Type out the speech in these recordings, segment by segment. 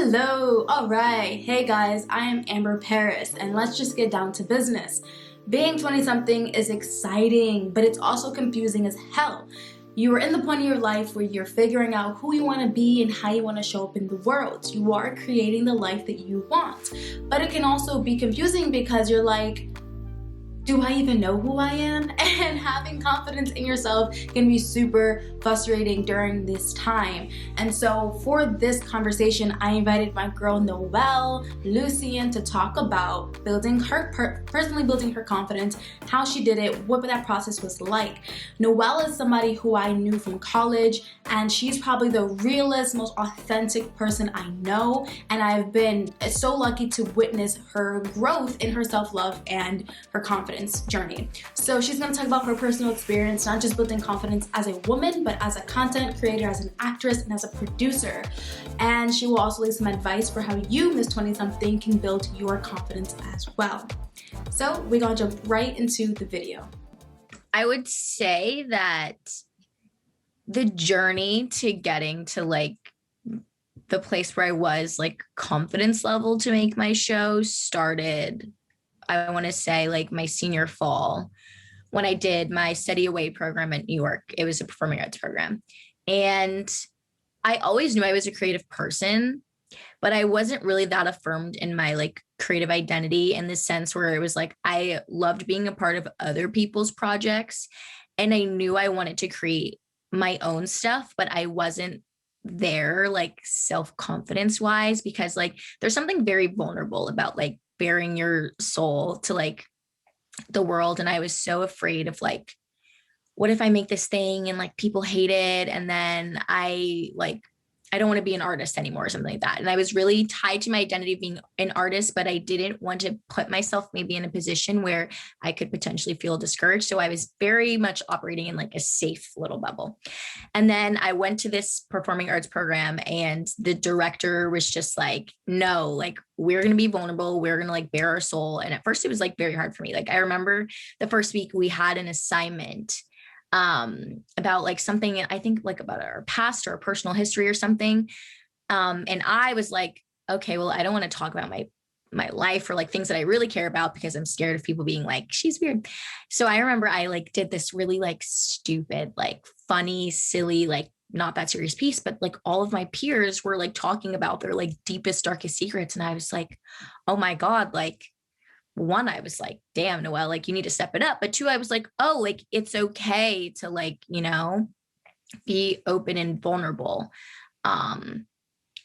Hello! Alright, hey guys, I am Amber Paris, and let's just get down to business. Being 20 something is exciting, but it's also confusing as hell. You are in the point of your life where you're figuring out who you want to be and how you want to show up in the world. You are creating the life that you want. But it can also be confusing because you're like, do I even know who I am? And having confidence in yourself can be super frustrating during this time. And so for this conversation, I invited my girl Noelle Lucien to talk about personally building her confidence, how she did it, what that process was like. Noelle is somebody who I knew from college, and she's probably the realest, most authentic person I know. And I've been so lucky to witness her growth in her self-love and her confidence journey. So she's going to talk about her personal experience, not just building confidence as a woman, but as a content creator, as an actress, and as a producer. And she will also leave some advice for how you, Miss 20 something, can build your confidence as well. So we're going to jump right into the video. I would say that the journey to getting to like the place where I was like confidence level to make my show started, I want to say like my senior fall when I did my study away program at New York. It was a performing arts program. And I always knew I was a creative person, but I wasn't really that affirmed in my like creative identity in the sense where it was like, I loved being a part of other people's projects. And I knew I wanted to create my own stuff, but I wasn't there like self-confidence wise, because like there's something very vulnerable about like bearing your soul to like the world. And I was so afraid of like, what if I make this thing and like people hate it? And then I don't want to be an artist anymore or something like that. And I was really tied to my identity of being an artist, but I didn't want to put myself maybe in a position where I could potentially feel discouraged. So I was very much operating in like a safe little bubble. And then I went to this performing arts program and the director was just like, no, like we're going to be vulnerable. We're going to like bare our soul. And at first it was like very hard for me. Like I remember the first week we had an assignment about like something, I think like about our past or personal history or something. And I was like, okay, well, I don't want to talk about my life or like things that I really care about because I'm scared of people being like, she's weird. So I remember I like did this really like stupid, like funny, silly, like not that serious piece, but like all of my peers were like talking about their like deepest, darkest secrets. And I was like, oh my God, like, one, I was like, damn, Noelle, like you need to step it up. But two, I was like, oh, like it's okay to like, you know, be open and vulnerable.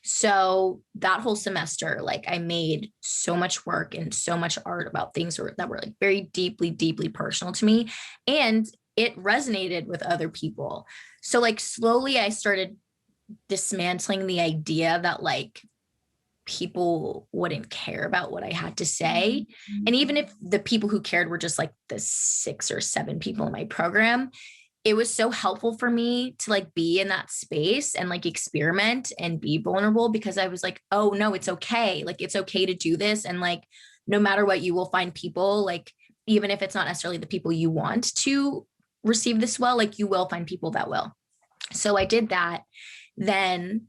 So that whole semester, like I made so much work and so much art about things that were like very deeply, deeply personal to me. And it resonated with other people. So like slowly I started dismantling the idea that like people wouldn't care about what I had to say. And even if the people who cared were just like the 6 or 7 people in my program, it was so helpful for me to like be in that space and like experiment and be vulnerable, because I was like, oh no, it's okay. Like, it's okay to do this. And like, no matter what, you will find people, like, even if it's not necessarily the people you want to receive this well, like you will find people that will. So I did that. Then,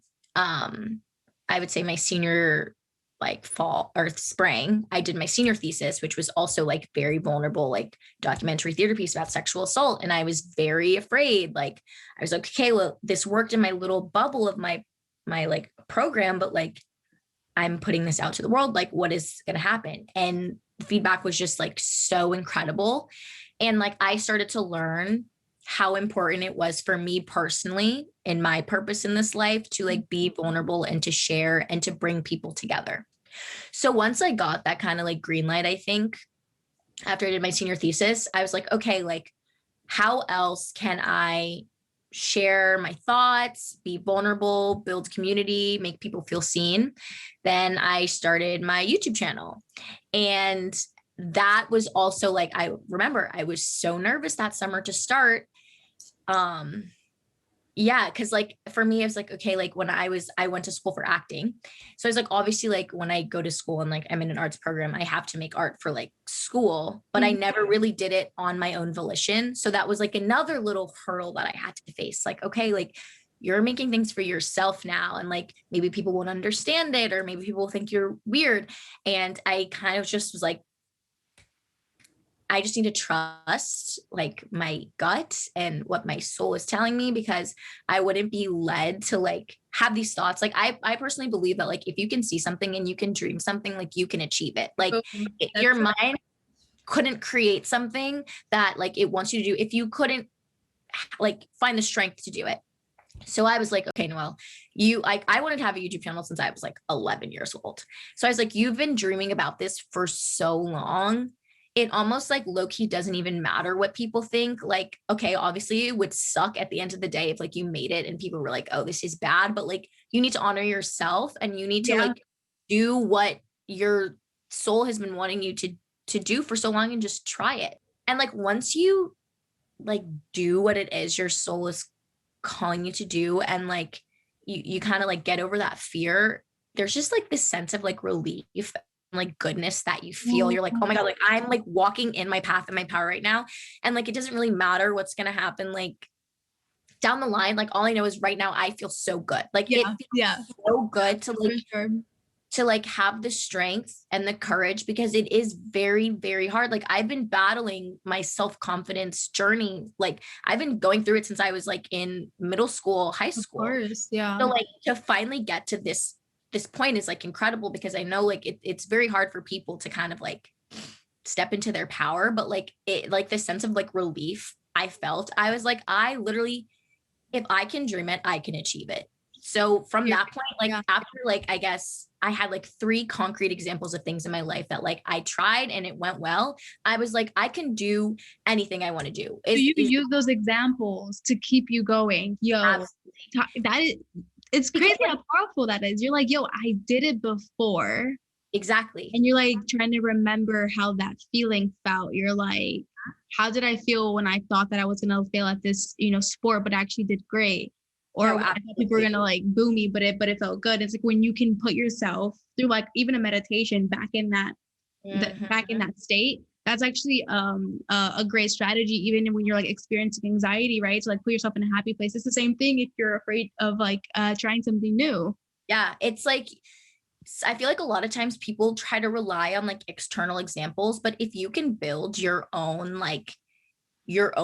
I would say my senior like fall or spring, I did my senior thesis, which was also like very vulnerable, like documentary theater piece about sexual assault. And I was very afraid. Like I was like, okay, well, this worked in my little bubble of my like program, but like I'm putting this out to the world. Like what is going to happen? And the feedback was just like so incredible. And like I started to learn how important it was for me personally and my purpose in this life to like be vulnerable and to share and to bring people together. So once I got that kind of like green light, I think after I did my senior thesis, I was like, okay, like how else can I share my thoughts, be vulnerable, build community, make people feel seen? Then I started my YouTube channel. And that was also like, I remember I was so nervous that summer to start. Yeah, because like for me, it was like, okay, like when I went to school for acting. So I was like, obviously, like when I go to school and like I'm in an arts program, I have to make art for like school, but I never really did it on my own volition. So that was like another little hurdle that I had to face. Like, okay, like you're making things for yourself now. And like, maybe people won't understand it, or maybe people think you're weird. And I kind of just was like, I just need to trust like my gut and what my soul is telling me, because I wouldn't be led to like have these thoughts. Like I personally believe that like if you can see something and you can dream something, like you can achieve it. Like your mind couldn't create something that like it wants you to do if you couldn't like find the strength to do it. So I was like, okay, Noelle, I wanted to have a YouTube channel since I was like 11 years old. So I was like, you've been dreaming about this for so long. It almost like low key doesn't even matter what people think. Like, okay, obviously it would suck at the end of the day if like you made it and people were like, oh, this is bad, but like you need to honor yourself and you need to like do what your soul has been wanting you to do for so long, and just try it. And like once you like do what it is your soul is calling you to do, and like you kind of like get over that fear, there's just like this sense of like relief and like goodness that you feel. You're like, oh my God, like I'm like walking in my path and my power right now. And like it doesn't really matter what's gonna happen like down the line. Like all I know is right now I feel so good. Like it feels so good to like to like have the strength and the courage, because it is very, very hard. Like I've been battling my self-confidence journey. Like I've been going through it since I was like in middle school, high school. Of course, yeah. So like to finally get to this point is like incredible, because I know like it's very hard for people to kind of like step into their power. But like it, like the sense of like relief I felt, I was like, I literally, if I can dream it, I can achieve it. So from that point, like after like, I guess I had like 3 concrete examples of things in my life that like I tried and it went well. I was like, I can do anything I want to do. So you use those examples to keep you going. Yo, that is, it's crazy how powerful that is. You're like, yo, I did it before. Exactly. And you're like trying to remember how that feeling felt. You're like, how did I feel when I thought that I was going to fail at this, you know, sport, but I actually did great? Or I thought people were gonna like boo me, but it felt good. It's like when you can put yourself through like even a meditation back in that back in that state. That's actually a great strategy, even when you're like experiencing anxiety, right? So like put yourself in a happy place. It's the same thing if you're afraid of like trying something new. Yeah, it's like I feel like a lot of times people try to rely on like external examples, but if you can build your own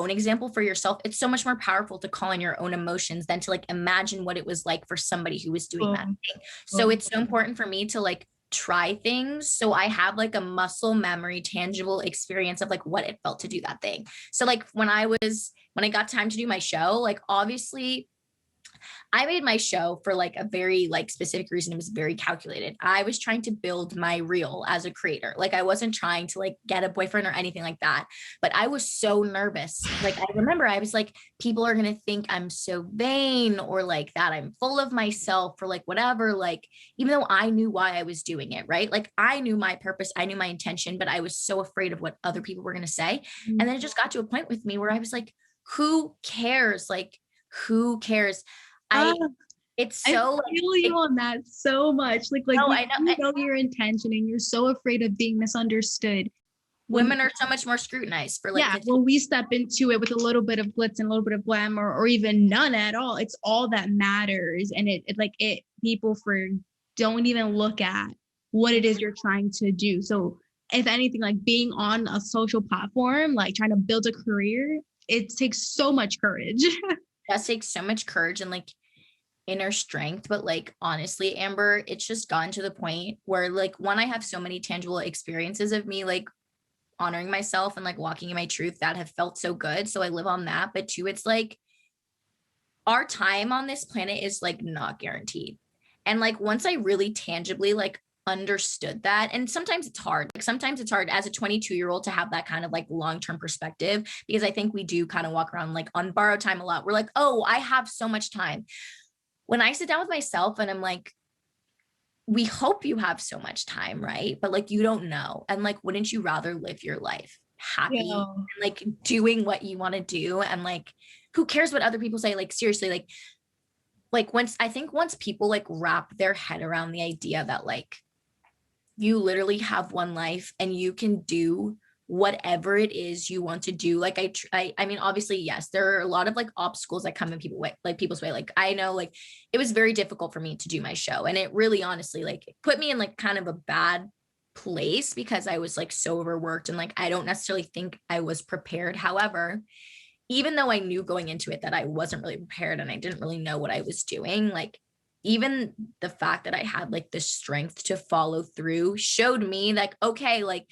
example for yourself, it's so much more powerful to call in your own emotions than to like imagine what it was like for somebody who was doing that thing. So it's so important for me to like try things, so I have like a muscle memory tangible experience of like what it felt to do that thing. So like when I got time to do my show, like obviously I made my show for like a very like specific reason. It was very calculated. I was trying to build my reel as a creator. Like I wasn't trying to like get a boyfriend or anything like that, but I was so nervous. Like I remember I was like, people are going to think I'm so vain, or like that I'm full of myself, or like whatever. Like, even though I knew why I was doing it, right? Like I knew my purpose, I knew my intention, but I was so afraid of what other people were going to say. And then it just got to a point with me where I was like, who cares? Like, who cares? It's so I feel you on that so much. Like no, you know your intention and you're so afraid of being misunderstood. Women are so much more scrutinized for like when we step into it with a little bit of glitz and a little bit of glamour, or even none at all, it's all that matters. And people don't even look at what it is you're trying to do. So if anything, like being on a social platform, like trying to build a career, it takes so much courage. It does take so much courage and like inner strength. But like honestly, Amber, it's just gotten to the point where like one, I have so many tangible experiences of me like honoring myself and like walking in my truth that have felt so good, so I live on that. But two, it's like our time on this planet is like not guaranteed. And like once I really tangibly like understood that, and sometimes it's hard, as a 22-year-old to have that kind of like long-term perspective, because I think we do kind of walk around like on borrowed time a lot. We're like, oh, I have so much time. When I sit down with myself and I'm like, we hope you have so much time, right? But like, you don't know. And like, wouldn't you rather live your life happy and like doing what you want to do? And like, who cares what other people say? Like, seriously, once people like wrap their head around the idea that like, you literally have one life and you can do whatever it is you want to do. Like I mean, obviously, yes, there are a lot of like obstacles that come in people's way. Like I know like it was very difficult for me to do my show, and it really honestly like put me in like kind of a bad place because I was like so overworked, and like I don't necessarily think I was prepared. However, even though I knew going into it that I wasn't really prepared and I didn't really know what I was doing, like even the fact that I had like the strength to follow through showed me like, okay, like,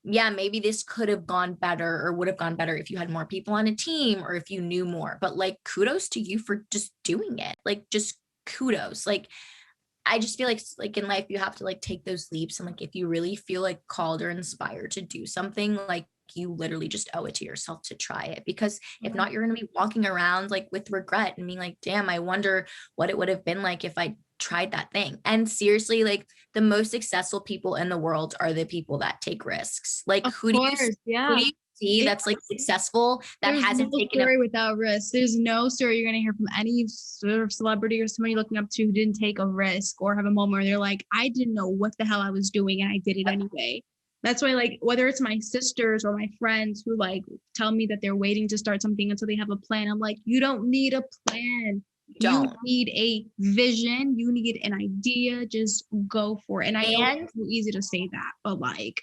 yeah, maybe this could have gone better or would have gone better if you had more people on a team or if you knew more. But like, kudos to you for just doing it. Like, just kudos. Like, I just feel like in life, you have to like take those leaps. And like, if you really feel like called or inspired to do something, like you literally just owe it to yourself to try it, because if not, you're going to be walking around like with regret and being like, damn, I wonder what it would have been like if I tried that thing. And seriously, like the most successful people in the world are the people that take risks. Like who do you see that's like successful that hasn't taken story without risk? There's no story you're going to hear from any sort of celebrity or somebody looking up to who didn't take a risk or have a moment where they're like, I didn't know what the hell I was doing and I did it anyway. That's why, like, whether it's my sisters or my friends who like tell me that they're waiting to start something until they have a plan, I'm like, you don't need a plan. You need a vision. You need an idea. Just go for it. And I know it's so easy to say that, but like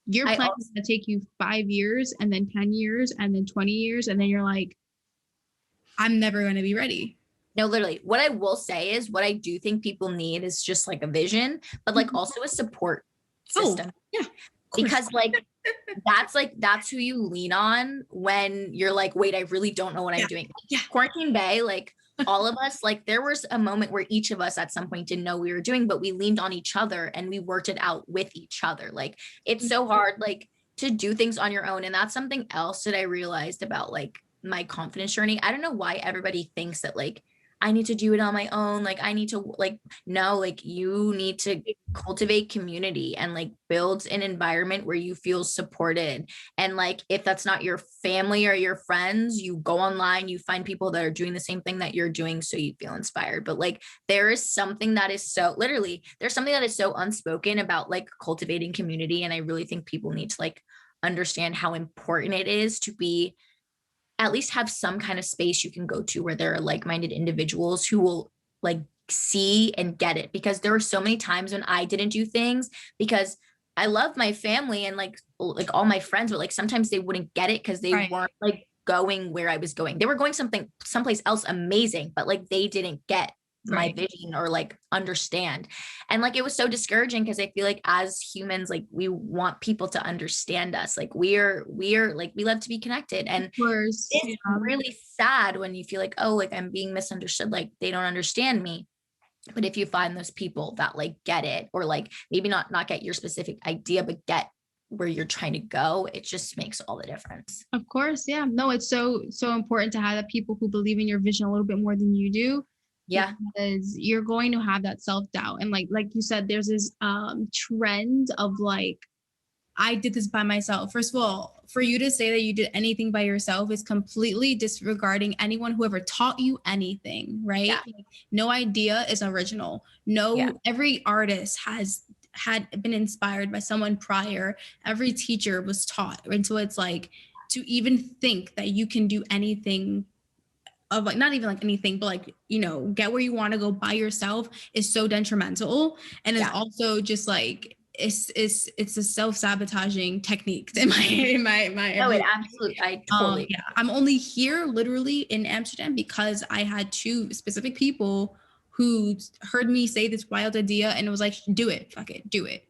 your plan is going to take you 5 years and then 10 years and then 20 years. And then you're like, I'm never going to be ready. No, literally what I will say is what I do think people need is just like a vision, but like also a support system. Yeah. Because that's who you lean on when you're like, wait, I really don't know what I'm doing. Yeah. Quarantine Bay, like all of us, like there was a moment where each of us at some point didn't know what we were doing, but we leaned on each other and we worked it out with each other. Like it's so hard, like to do things on your own. And that's something else that I realized about like my confidence journey. I don't know why everybody thinks that like I need to do it on my own. Like I need to like, no, like you need to cultivate community and like build an environment where you feel supported. And like, if that's not your family or your friends, you go online, you find people that are doing the same thing that you're doing. So you feel inspired. But like, there is something that is so literally, there's something that is so unspoken about like cultivating community. And I really think people need to like understand how important it is to be at least have some kind of space you can go to where there are like-minded individuals who will like see and get it. Because there were so many times when I didn't do things because I love my family and like all my friends, but like sometimes they wouldn't get it because they weren't like going where I was going. They were going someplace else amazing, but like they didn't get my vision or like understand. And like it was so discouraging because I feel like as humans, like we want people to understand us. Like we're like we love to be connected. And it's really sad when you feel like, oh, like I'm being misunderstood, like they don't understand me. But if you find those people that like get it, or like maybe not get your specific idea, but get where you're trying to go, it just makes all the difference. Of course. Yeah. No, it's so important to have the people who believe in your vision a little bit more than you do. Yeah, because you're going to have that self-doubt. And like you said, there's this trend of like, I did this by myself. First of all, for you to say that you did anything by yourself is completely disregarding anyone who ever taught you anything, right? Yeah. Like, no idea is original. Every artist had been inspired by someone prior. Every teacher was taught. And so it's like, to even think that you can do anything of like, not even like anything, but like, you know, get where you want to go by yourself is so detrimental. And it's also just like, it's a self-sabotaging technique in my no, it absolutely, I totally I'm only here literally in Amsterdam because I had two specific people who heard me say this wild idea and it was like, do it, fuck it, do it.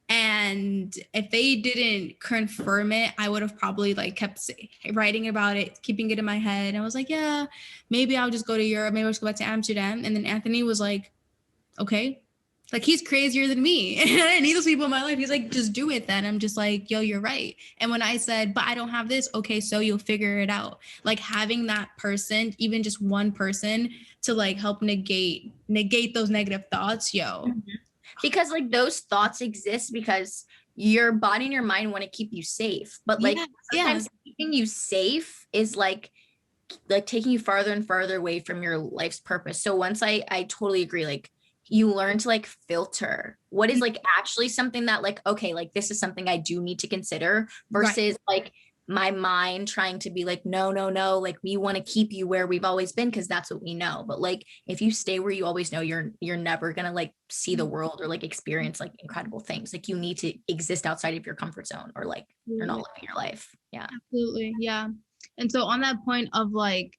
And if they didn't confirm it, I would have probably like kept writing about it, keeping it in my head. And I was like, yeah, maybe I'll just go to Europe. Maybe I'll just go back to Amsterdam. And then Anthony was like, okay, like he's crazier than me. And I didn't need those people in my life. He's like, just do it then. I'm just like, yo, you're right. And when I said, but I don't have this, okay, so you'll figure it out. Like having that person, even just one person to like help negate those negative thoughts, yo. Mm-hmm. Because like those thoughts exist because your body and your mind want to keep you safe. But like sometimes keeping you safe is like taking you farther and farther away from your life's purpose. So once I totally agree, like you learn to like filter what is like actually something that like, okay, like this is something I do need to consider versus like my mind trying to be like, no, like we want to keep you where we've always been because that's what we know. But like if you stay where you always know, you're never gonna like see the world or like experience like incredible things. Like you need to exist outside of your comfort zone or like you're not living your life. Yeah. Absolutely. Yeah. And so on that point of like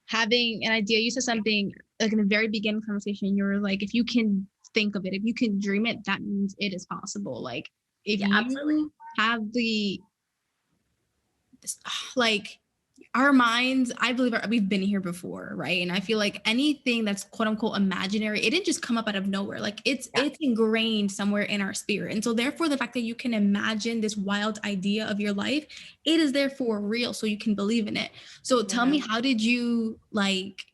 having an idea, you said something like in the very beginning conversation, you were like, if you can think of it, if you can dream it, that means it is possible. Like if you absolutely have the like our minds, I believe we've been here before, right? And I feel like anything that's quote unquote imaginary, it didn't just come up out of nowhere. Like it's ingrained somewhere in our spirit. And so therefore the fact that you can imagine this wild idea of your life, it is therefore real. So you can believe in it. So tell me, how did you like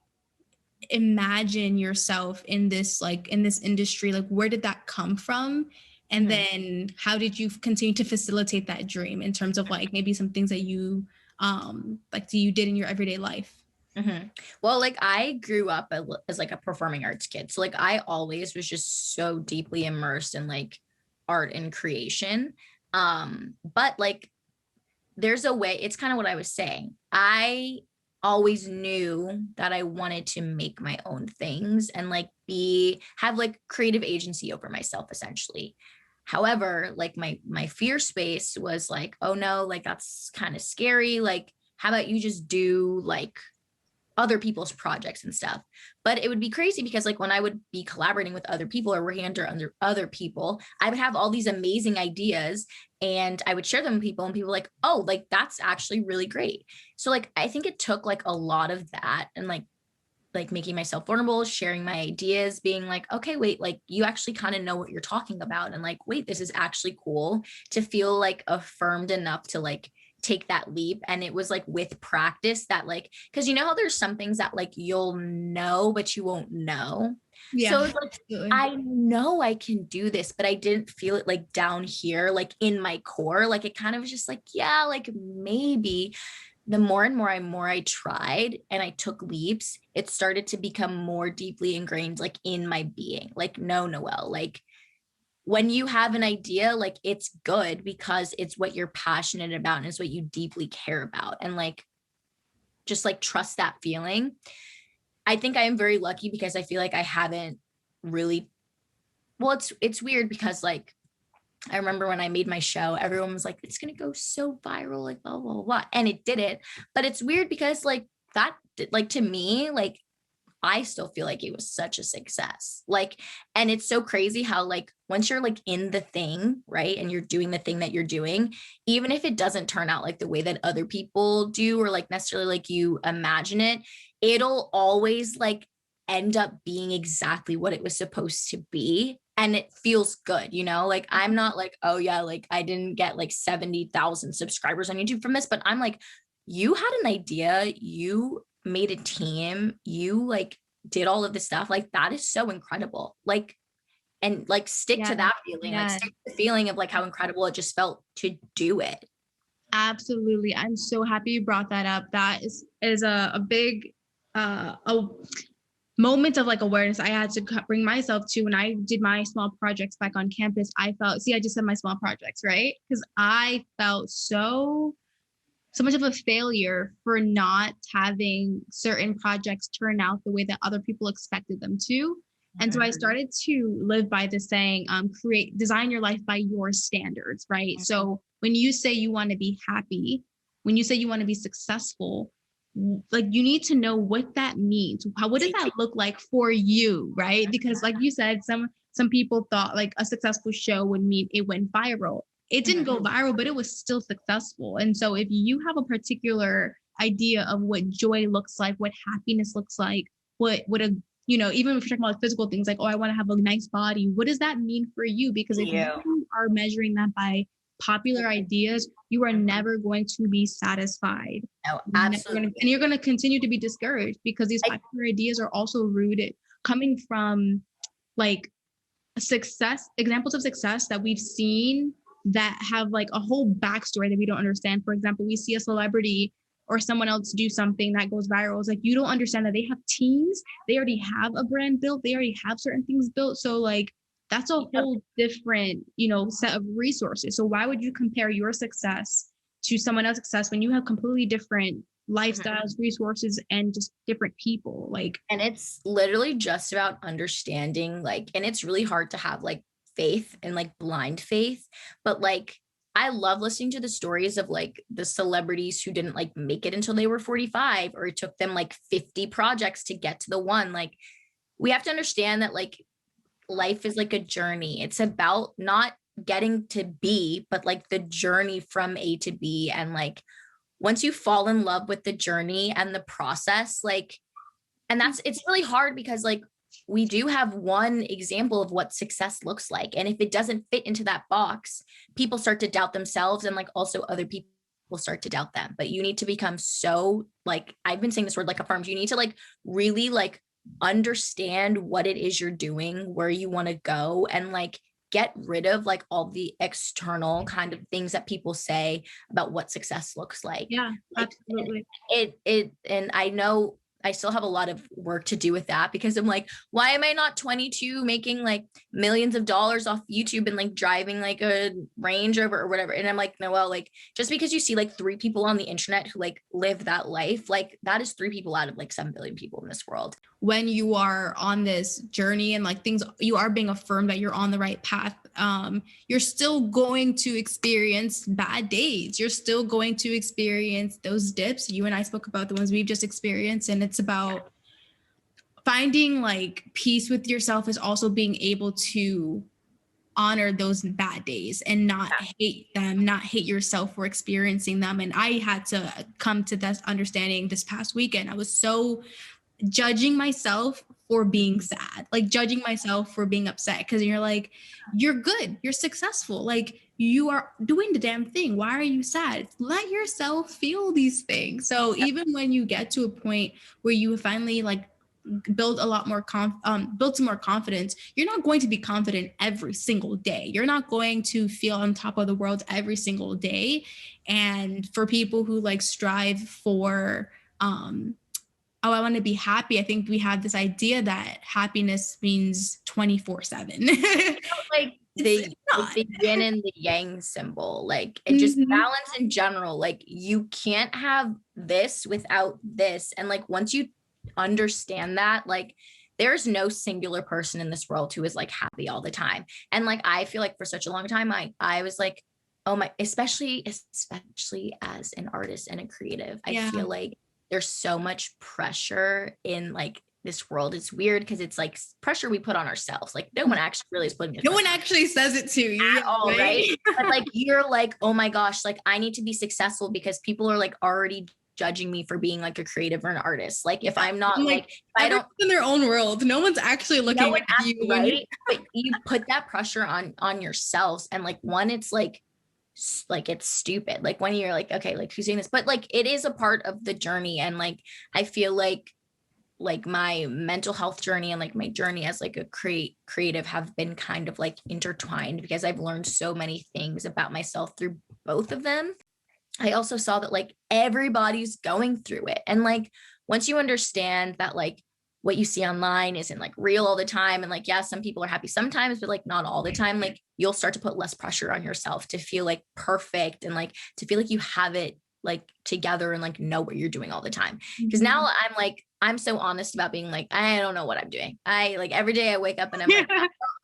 imagine yourself in this industry? Like where did that come from? And then how did you continue to facilitate that dream in terms of like maybe some things that you you did in your everyday life? Well, like I grew up as like a performing arts kid. So like I always was just so deeply immersed in like art and creation. But like there's a way, it's kind of what I was saying. I always knew that I wanted to make my own things and like have like creative agency over myself essentially. However, like my fear space was like, oh no, like that's kind of scary. Like, how about you just do like other people's projects and stuff? But it would be crazy because like when I would be collaborating with other people or working under other people, I would have all these amazing ideas and I would share them with people and people were like, oh, like that's actually really great. So like I think it took like a lot of that and like making myself vulnerable, sharing my ideas, being like, okay, wait, like you actually kind of know what you're talking about. And like, wait, this is actually cool, to feel like affirmed enough to like take that leap. And it was like with practice that like, cause you know how there's some things that like you'll know, but you won't know. Yeah. So it's like, I know I can do this, but I didn't feel it like down here, like in my core. Like it kind of was just like, yeah, like maybe. The more and more I tried and I took leaps, it started to become more deeply ingrained like in my being. Like, no, Noelle, like when you have an idea, like it's good because it's what you're passionate about and it's what you deeply care about. And like, just like trust that feeling. I think I am very lucky because I feel like I haven't really, well, it's weird because like, I remember when I made my show, everyone was like, it's going to go so viral, like blah, blah, blah. And it did it. But it's weird because like that, like to me, like I still feel like it was such a success. Like, and it's so crazy how like once you're like in the thing, right, and you're doing the thing that you're doing, even if it doesn't turn out like the way that other people do or like necessarily like you imagine it, it'll always like end up being exactly what it was supposed to be. And it feels good, you know, like I'm not like, oh yeah, like I didn't get like 70,000 subscribers on YouTube from this, but I'm like, you had an idea, you made a team, you like did all of this stuff. Like that is so incredible. Like, and like stick to that feeling, like stick to the feeling of like how incredible it just felt to do it. Absolutely. I'm so happy you brought that up. That is a big a moment of like awareness I had to bring myself to when I did my small projects back on campus. I just said my small projects, right? Because I felt so much of a failure for not having certain projects turn out the way that other people expected them to. And so I started to live by this saying, design your life by your standards, right? So when you say you want to be happy, when you say you want to be successful, like you need to know what that means. What does that look like for you, right? Because like you said, some people thought like a successful show would mean it went viral. It didn't go viral, but it was still successful. And so if you have a particular idea of what joy looks like, what happiness looks like, what a, you know, even if you're talking about physical things like, oh, I want to have a nice body, what does that mean for you? Because if you are measuring that by popular ideas, you are never going to be satisfied. No, absolutely. And you're going to continue to be discouraged because these popular ideas are also rooted coming from like examples of success that we've seen that have like a whole backstory that we don't understand. For example, we see a celebrity or someone else do something that goes viral. It's like, you don't understand that they have teams, they already have a brand built, they already have certain things built. So like, that's a whole different, you know, set of resources. So why would you compare your success to someone else's success when you have completely different lifestyles, resources, and just different people? Like, and it's literally just about understanding, like, and it's really hard to have like faith and like blind faith, but like I love listening to the stories of like the celebrities who didn't like make it until they were 45, or it took them like 50 projects to get to the one. Like, we have to understand that like life is like a journey. It's about not getting to B, but like the journey from A to B. And like, once you fall in love with the journey and the process, like, and it's really hard because like, we do have one example of what success looks like. And if it doesn't fit into that box, people start to doubt themselves, and like also other people will start to doubt them. But you need to become so, like, I've been saying this word like affirmed. You need to like really like understand what it is you're doing, where you want to go, and like get rid of like all the external kind of things that people say about what success looks like. yeah, Like, absolutely. And I know I still have a lot of work to do with that, because I'm like, why am I not 22 making like millions of dollars off YouTube and like driving like a Range Rover or whatever? And I'm like, Noelle, like, just because you see like 3 people on the internet who like live that life, like that is 3 people out of like 7 billion people in this world. When you are on this journey and like things, you are being affirmed that you're on the right path, you're still going to experience bad days. You're still going to experience those dips. You and I spoke about the ones we've just experienced, and it's about finding like peace with yourself, is also being able to honor those bad days and not hate them, not hate yourself for experiencing them. And I had to come to this understanding this past weekend. I was so judging myself for being sad, like judging myself for being upset, because you're like, you're good, you're successful, like you are doing the damn thing. Why are you sad? Let yourself feel these things. So even when you get to a point where you finally like build a lot more build some more confidence, you're not going to be confident every single day. You're not going to feel on top of the world every single day. And for people who like strive for oh, I want to be happy, I think we have this idea that happiness means 24/7. Like the yin and the yang symbol, like it just balance in general. Like you can't have this without this. And like once you understand that, like there's no singular person in this world who is like happy all the time. And like I feel like for such a long time I was like, oh my, especially as an artist and a creative, I feel like there's so much pressure in like this world. It's weird because it's like pressure we put on ourselves. Like no one actually really is putting it. No one actually says it to you at all, right? But like you're like, oh my gosh, like I need to be successful because people are like already judging me for being like a creative or an artist. Like if I'm not like if I don't in their own world, no one's actually looking at you, right? But you put that pressure on yourselves, and like one, it's like it's stupid. Like when you're like, okay, like who's doing this? But like it is a part of the journey. And like I feel like my mental health journey and like my journey as like a creative have been kind of like intertwined, because I've learned so many things about myself through both of them. I also saw that like everybody's going through it, and like once you understand that like what you see online isn't like real all the time, and like yeah, some people are happy sometimes, but like not all the time, like you'll start to put less pressure on yourself to feel like perfect and like to feel like you have it like together and like know what you're doing all the time. Because now I'm like, I'm so honest about being like, I don't know what I'm doing. I like every day I wake up and I'm like,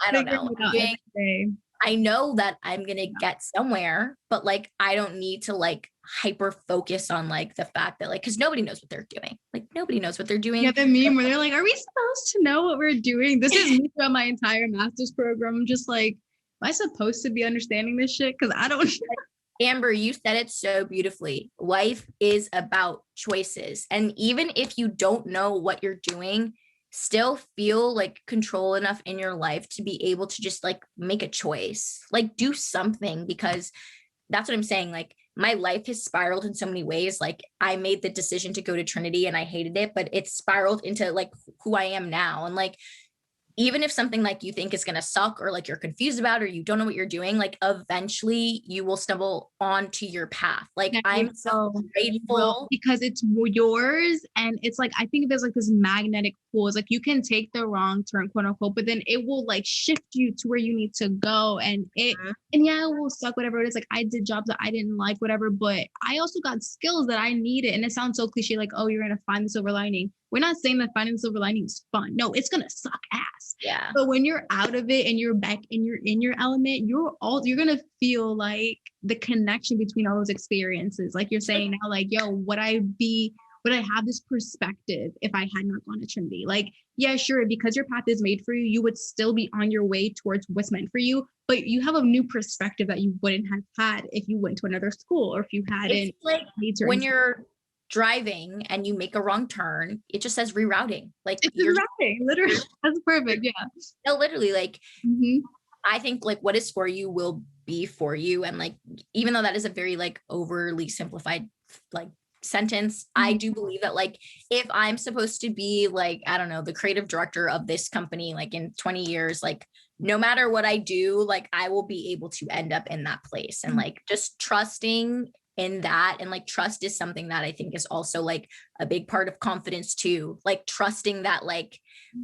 I don't know what I'm doing. I know that I'm going to get somewhere, but like, I don't need to like hyper focus on like the fact that like, cause nobody knows what they're doing. Like nobody knows what they're doing. Yeah. The meme where they're like, are we supposed to know what we're doing? This is me throughout my entire master's program. I'm just like, am I supposed to be understanding this shit? Cause I don't. Amber, you said it so beautifully. Life is about choices. And even if you don't know what you're doing, still feel like control enough in your life to be able to just like make a choice, like do something, because that's what I'm saying. Like my life has spiraled in so many ways. Like I made the decision to go to Trinity and I hated it, but it spiraled into like who I am now. And like even if something like you think is going to suck or like you're confused about, or you don't know what you're doing, like eventually you will stumble onto your path. Like I'm so grateful because it's yours. And it's like, I think there's like this magnetic pull. It's like you can take the wrong turn, quote unquote, but then it will like shift you to where you need to go. And and yeah, it will suck, whatever it is. Like I did jobs that I didn't like, whatever, but I also got skills that I needed. And it sounds so cliche, like, oh, you're going to find the silver lining. We're not saying that finding the silver lining is fun. No, it's going to suck ass. Yeah. But when you're out of it and you're back and you're in your element, you're going to feel like the connection between all those experiences. Like you're saying now, like, yo, would I have this perspective if I had not gone to Trinity? Like, yeah, sure. Because your path is made for you, you would still be on your way towards what's meant for you. But you have a new perspective that you wouldn't have had if you went to another school or if you hadn't. It's like when you're driving and you make a wrong turn, it just says rerouting. Like it's rerouting, literally. That's perfect. Yeah. No, literally, like I think like what is for you will be for you. And like, even though that is a very like overly simplified like sentence, I do believe that like if I'm supposed to be like, I don't know, the creative director of this company, like in 20 years, like no matter what I do, like I will be able to end up in that place. And like just trusting in that. And like trust is something that I think is also like a big part of confidence too. Like trusting that like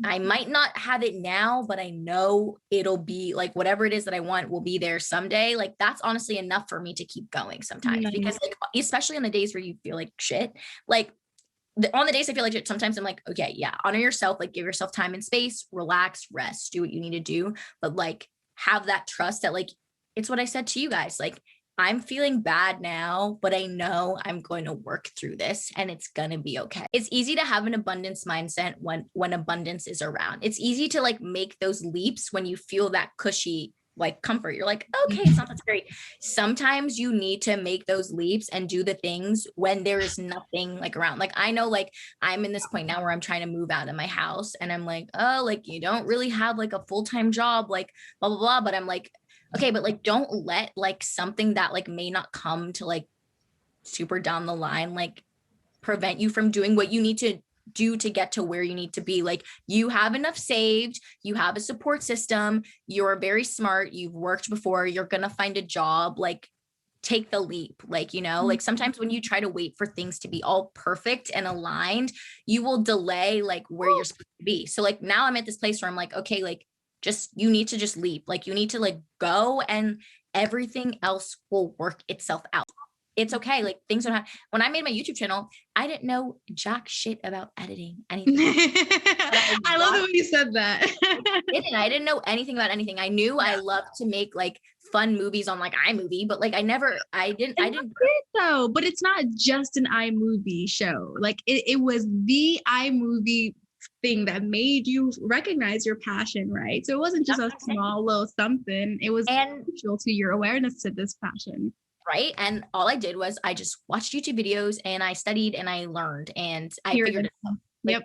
I might not have it now, but I know it'll be like whatever it is that I want will be there someday. Like that's honestly enough for me to keep going sometimes, because like especially on the days where you feel like shit, like on the days I feel like shit, sometimes I'm like, okay, yeah, honor yourself, like give yourself time and space, relax, rest, do what you need to do, but like have that trust that like it's what I said to you guys, like I'm feeling bad now, but I know I'm going to work through this and it's going to be okay. It's easy to have an abundance mindset when abundance is around. It's easy to like make those leaps when you feel that cushy like comfort. You're like, okay, it's not that great. Sometimes you need to make those leaps and do the things when there is nothing like around. Like I know like I'm in this point now where I'm trying to move out of my house and I'm like, oh, like you don't really have like a full-time job, like blah, blah, blah. But I'm like, okay, but like, don't let like something that like may not come to like super down the line, like prevent you from doing what you need to do to get to where you need to be. Like you have enough saved, you have a support system, you're very smart, you've worked before, you're going to find a job, like take the leap. Like, you know, like sometimes when you try to wait for things to be all perfect and aligned, you will delay like where you're supposed to be. So like now I'm at this place where I'm like, okay, like you need to just leap. Like you need to like go and everything else will work itself out. It's okay. Like things don't have, when I made my YouTube channel, I didn't know jack shit about editing anything. I love the way you said that. I didn't know anything about anything. I knew I loved to make like fun movies on like iMovie, but like I didn't though, but it's not just an iMovie show. Like it was the iMovie thing that made you recognize your passion, right? So it wasn't just a small little something. It was crucial to your awareness to this passion. Right. And all I did was I just watched YouTube videos and I studied and I learned and I figured it out. Like,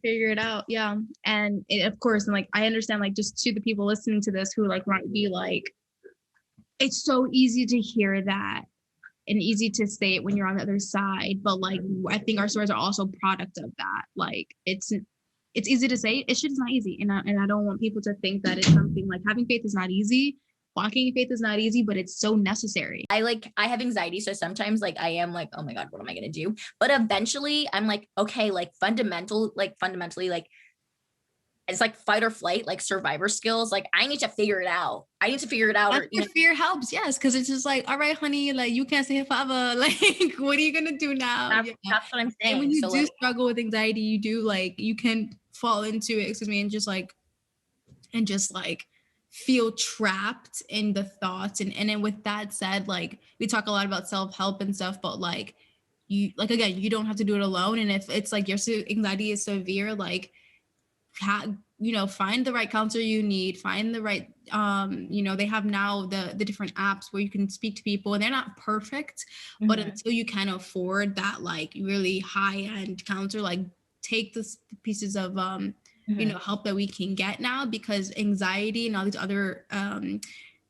Figure it out. Yeah. And of course, and like I understand, like just to the people listening to this who like might be like, it's so easy to hear that and easy to say it when you're on the other side, but like I think our stories are also product of that. Like it's easy to say, it's just not easy, and I don't want people to think that it's something like having faith is not easy. Walking in faith is not easy, but it's so necessary. I have anxiety, so sometimes like I am like, oh my god, what am I gonna do? But eventually I'm like, okay, like fundamentally like it's like fight or flight, like survivor skills. Like I need to figure it out. That's fear helps, yes, because it's just like, all right, honey, like you can't stay here forever. Like, what are you gonna do now? That's what I'm saying. And when you struggle with anxiety, you do like you can fall into it, and just feel trapped in the thoughts. And then with that said, like we talk a lot about self-help and stuff, but like you like again, you don't have to do it alone. And if it's like your anxiety is severe, like find the right counselor you need, find the right they have now the different apps where you can speak to people, and they're not perfect, but until you can afford that like really high-end counselor, like take the pieces of help that we can get now, because anxiety and all these other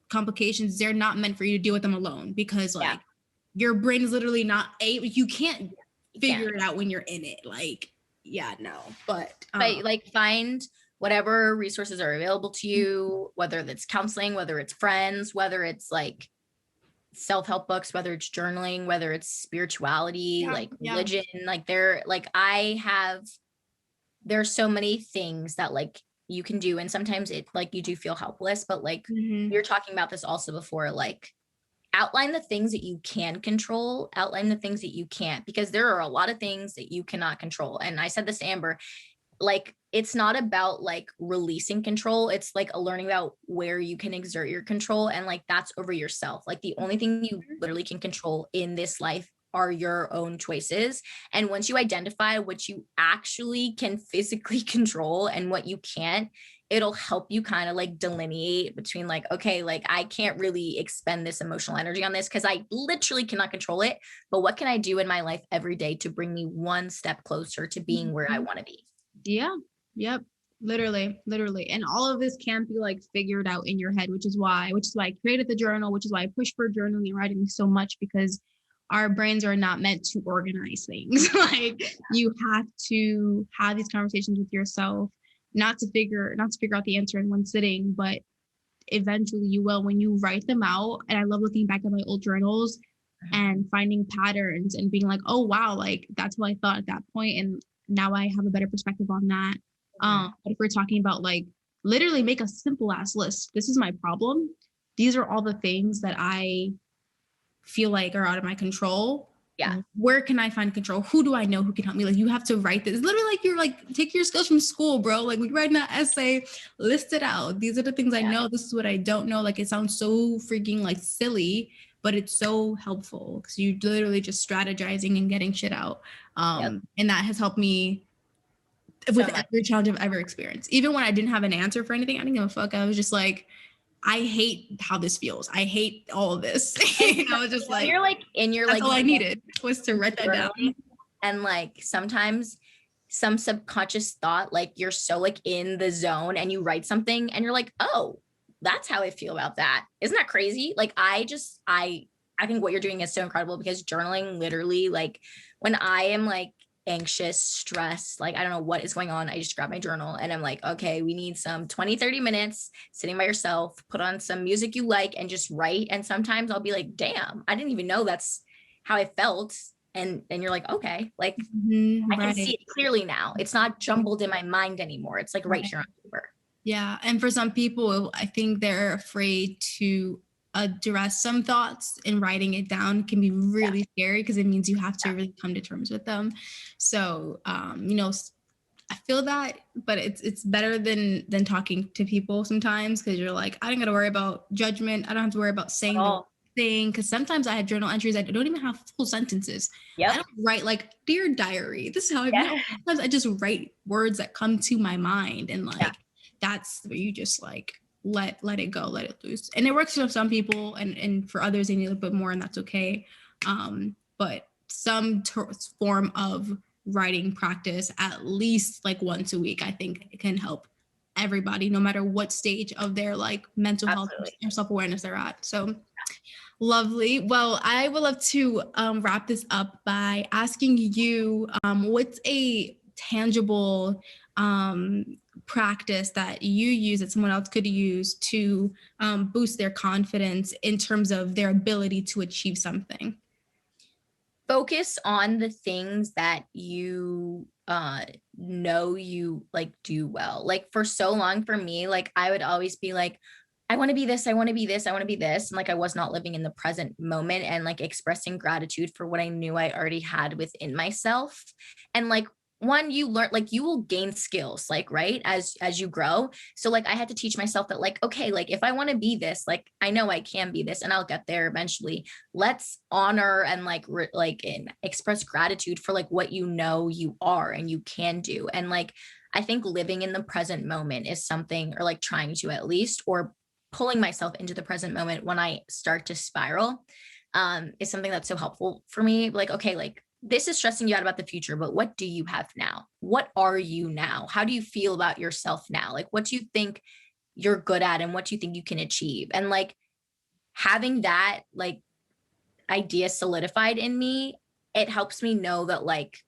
complications, they're not meant for you to deal with them alone, because like your brain is literally not you can't figure it out when you're in it. Like, yeah, no, but like find whatever resources are available to you, whether it's counseling, whether it's friends, whether it's like self-help books, whether it's journaling, whether it's spirituality, like religion, like there's so many things that like you can do. And sometimes it like you do feel helpless, but like you're talking about this also before, like outline the things that you can control, outline the things that you can't, because there are a lot of things that you cannot control. And I said this to Amber, like, it's not about like releasing control. It's like a learning about where you can exert your control. And like, that's over yourself. Like the only thing you literally can control in this life are your own choices. And once you identify what you actually can physically control and what you can't, it'll help you kind of like delineate between like, okay, like I can't really expend this emotional energy on this because I literally cannot control it. But what can I do in my life every day to bring me one step closer to being where I want to be? Yeah. Yep. Literally. And all of this can't be like figured out in your head, which is why I created the journal, which is why I push for journaling and writing so much, because our brains are not meant to organize things. Like you have to have these conversations with yourself, not to figure out the answer in one sitting, but eventually you will when you write them out. And I love looking back at my old journals and finding patterns and being like, oh wow, like that's what I thought at that point, and now I have a better perspective on that. But if we're talking about like literally make a simple ass list, this is my problem, these are all the things that I feel like are out of my control. Yeah. Where can I find control? Who do I know who can help me? Like you have to write this. It's literally like you're like take your skills from school, bro. Like we write an essay, list it out. These are the things I know. This is what I don't know. Like it sounds so freaking like silly, but it's so helpful because you literally just strategizing and getting shit out. And that has helped me with every challenge I've ever experienced. Even when I didn't have an answer for anything, I didn't give a fuck. I was just like, I hate how this feels. I hate all of this. I was just like, that's all I needed was to write that down. And like sometimes some subconscious thought, like you're so like in the zone and you write something and you're like, oh, that's how I feel about that. Isn't that crazy? Like I think what you're doing is so incredible, because journaling literally, like when I am like anxious, stressed, like I don't know what is going on, I just grab my journal and I'm like, okay, we need some 20-30 minutes sitting by yourself, put on some music you like and just write. And sometimes I'll be like, damn, I didn't even know that's how I felt. And you're like, okay, like I can see it clearly now. It's not jumbled in my mind anymore. It's like right here on paper. Yeah. And for some people, I think they're afraid to address some thoughts, and writing it down can be really scary because it means you have to really come to terms with them. So, you know, I feel that, but it's better than talking to people sometimes, because you're like, I don't got to worry about judgment. I don't have to worry about saying the thing, because sometimes I have journal entries I don't even have full sentences. I don't write like dear diary, this is how I know. Sometimes I just write words that come to my mind, and like that's where you just like let it go, let it loose. And it works for some people, and for others they need a little bit more, and that's okay. But some form of writing practice at least like once a week, I think it can help everybody, no matter what stage of their like mental health or self-awareness they're at. So lovely. Well, I would love to wrap this up by asking you, what's a tangible practice that you use that someone else could use to boost their confidence in terms of their ability to achieve something? Focus on the things that you know you like do well. Like for so long for me, like I would always be like, I want to be this, I want to be this, I want to be this. And like I was not living in the present moment and like expressing gratitude for what I knew I already had within myself. And like one, you learn, like you will gain skills, like right as you grow. So like I had to teach myself that like, okay, like if I want to be this, like I know I can be this and I'll get there eventually. Let's honor and like and express gratitude for like what you know you are and you can do. And like I think living in the present moment is something, or like trying to at least, or pulling myself into the present moment when I start to spiral, is something that's so helpful for me. Like, okay, like this is stressing you out about the future, but what do you have now? What are you now? How do you feel about yourself now? Like, what do you think you're good at and what do you think you can achieve? And like having that like idea solidified in me, it helps me know that like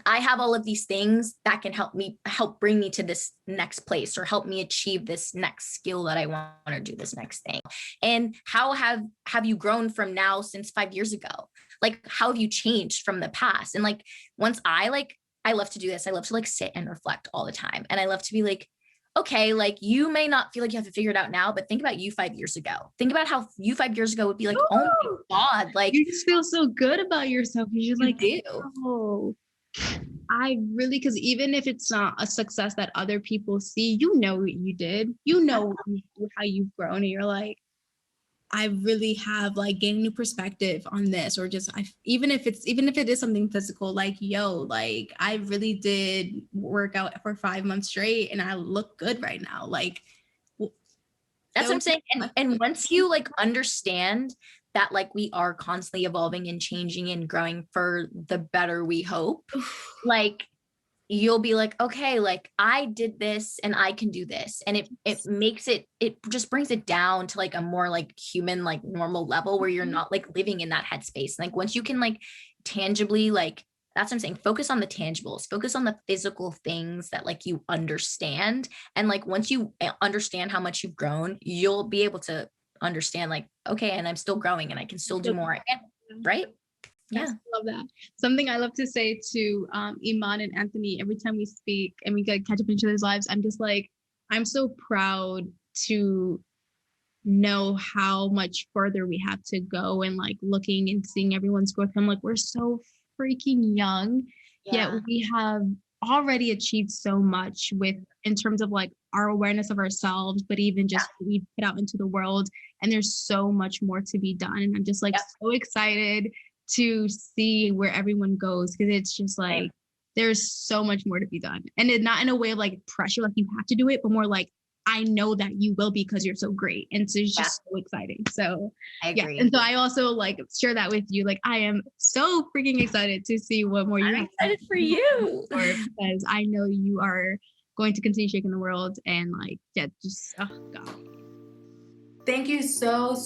I have all of these things that can help bring me to this next place, or help me achieve this next skill that I want to do, this next thing. And how have you grown from now since 5 years ago? Like, how have you changed from the past? And like, once I love to do this. I love to like sit and reflect all the time. And I love to be like, okay, like you may not feel like you have to figure it out now, but think about you 5 years ago. Think about how you 5 years ago would be like, oh my God, like you just feel so good about yourself. You're just like, do. oh, I really, because even if it's not a success that other people see, you know what you did, you know how you've grown, and you're like, I really have like gained a new perspective on this, or just even if it is something physical, like, yo, like I really did work out for 5 months straight and I look good right now. Like, that's what I'm saying. And once you like understand that like we are constantly evolving and changing and growing for the better, we hope, like you'll be like, okay, like I did this and I can do this. And it makes it just brings it down to like a more like human, like normal level where you're not like living in that headspace. Like once you can like tangibly, like, that's what I'm saying, focus on the tangibles, focus on the physical things that like you understand. And like, once you understand how much you've grown, you'll be able to understand like, okay, and I'm still growing and I can still do more. Right? Yeah. I love that. Something I love to say to Iman and Anthony every time we speak and we get catch up in each other's lives, I'm just like, I'm so proud to know how much further we have to go, and like looking and seeing everyone's growth. I'm like, we're so freaking young, yet we have already achieved so much in terms of like our awareness of ourselves, but even just what we put out into the world. And there's so much more to be done. And I'm just like so excited to see where everyone goes, because it's just like there's so much more to be done, and it's not in a way of like pressure, like you have to do it, but more like I know that you will because you're so great, and so it's just so exciting. So I agree. And so I also like share that with you. Like I am so freaking excited to see what more you're excited for you, because I know you are going to continue shaking the world, and like just oh god. Thank you so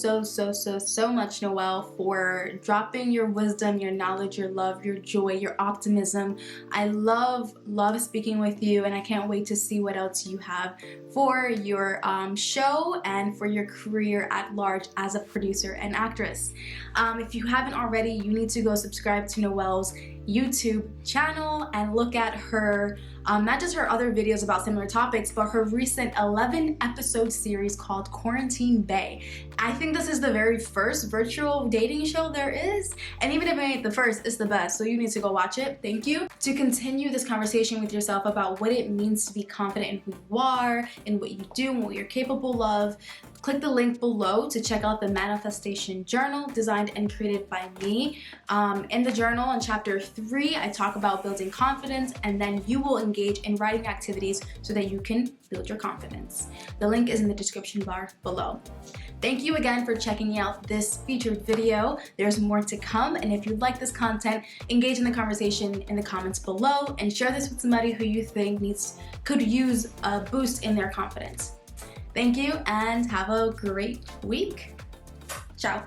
much, Noelle, for dropping your wisdom, your knowledge, your love, your joy, your optimism. I love speaking with you, and I can't wait to see what else you have for your show and for your career at large as a producer and actress. If you haven't already, you need to go subscribe to Noelle's YouTube channel and look at her, not just her other videos about similar topics, but her recent 11-episode series called Quarantine Bay. I think this is the very first virtual dating show there is, and even if it ain't the first, it's the best, so you need to go watch it. Thank you. To continue this conversation with yourself about what it means to be confident in who you are, in what you do, and what you're capable of, click the link below to check out the Manifestation Journal designed and created by me. In the journal, in chapter 3, I talk about building confidence, and then you will engage in writing activities so that you can build your confidence. The link is in the description bar below. Thank you again for checking out this featured video. There's more to come, and if you like this content, engage in the conversation in the comments below and share this with somebody who you think could use a boost in their confidence. Thank you and have a great week. Ciao.